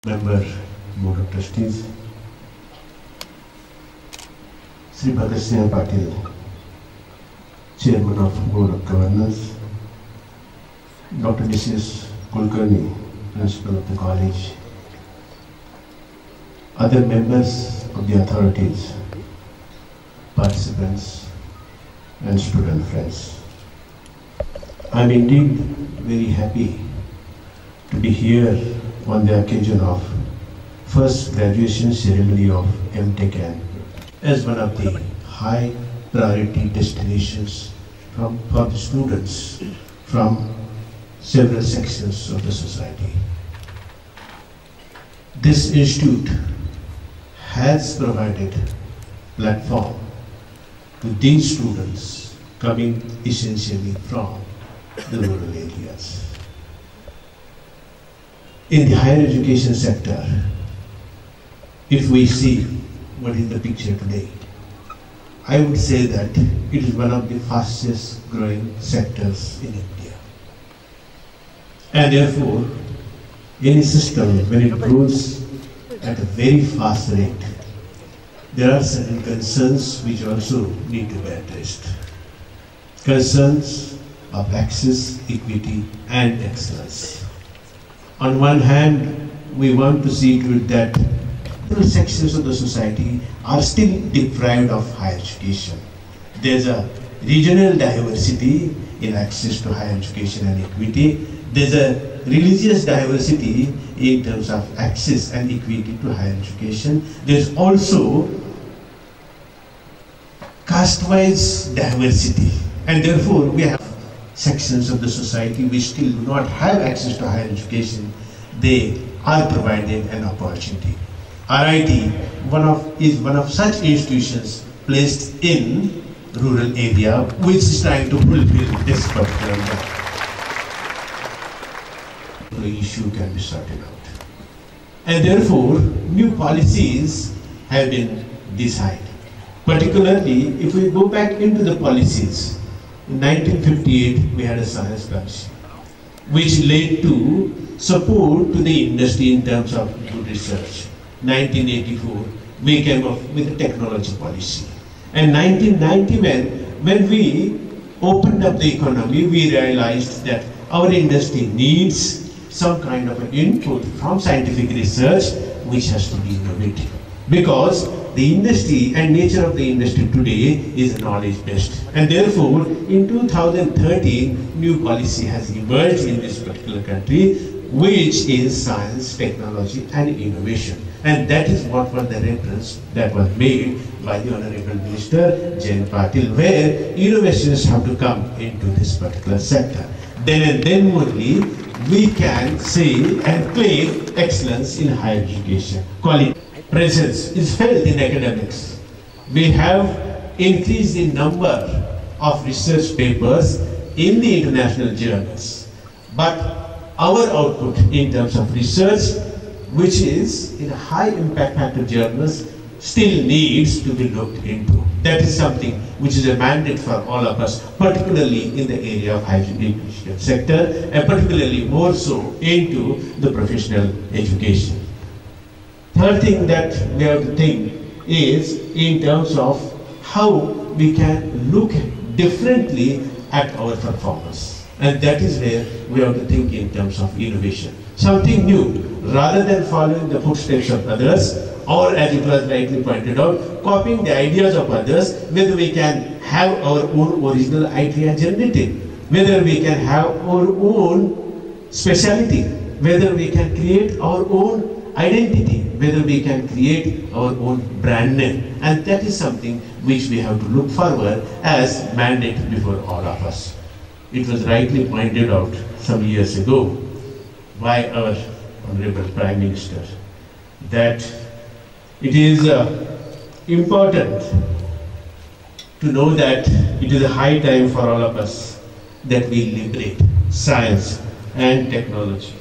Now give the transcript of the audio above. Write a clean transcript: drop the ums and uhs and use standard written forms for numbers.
Member, Board of Trustees, Sri Bhagat Singh Patil, Chairman of Board of Governors, Dr. D.C.S. Kulkarni, Principal of the College, other members of the authorities, participants and student friends. I am indeed very happy to be here on the occasion of first graduation ceremony of M.Tech as one of the high priority destinations for the students from several sections of the society. This institute has provided platform to these students coming essentially from the rural areas. In the higher education sector, if we see what is the picture today, I would say that it is one of the fastest growing sectors in India. And therefore, any system, when it grows at a very fast rate, there are certain concerns which also need to be addressed. Concerns of access, equity, and excellence. On one hand, we want to see to it that rural sections of the society are still deprived of higher education. There's a regional diversity in access to higher education and equity. There's a religious diversity in terms of access and equity to higher education. There's also caste-wise diversity, and therefore we have sections of the society which still do not have access to higher education. They are provided an opportunity. RIT is one of such institutions placed in rural area which is trying to fulfill this particular goal. The issue can be sorted out. And therefore, new policies have been decided. Particularly, if we go back into the policies, in 1958, we had a science policy, which led to support to the industry in terms of good research. 1984, we came up with a technology policy. And 1990, when we opened up the economy, we realized that our industry needs some kind of an input from scientific research, which has to be innovative. Because the industry and nature of the industry today is knowledge-based. And therefore, in 2013, new policy has emerged in this particular country, which is science, technology, and innovation. And that is what was the reference that was made by the Honorable Minister, Jayant Patil, where innovations have to come into this particular sector. Then and then only we can say and claim excellence in higher education. Quality presence is felt in academics. We have increased the number of research papers in the international journals. But our output in terms of research, which is in high impact factor journals, still needs to be looked into. That is something which is a mandate for all of us, particularly in the area of higher education sector, and particularly more so into the professional education. Third thing that we have to think is in terms of how we can look differently at our performance. And that is where we have to think in terms of innovation. Something new, rather than following the footsteps of others, or as it was rightly pointed out, copying the ideas of others, whether we can have our own original idea generated, whether we can have our own speciality, whether we can create our own identity, whether we can create our own brand name. And that is something which we have to look forward as mandate before all of us. It was rightly pointed out some years ago by our Honorable Prime Minister that it is important to know that it is a high time for all of us that we liberate science and technology.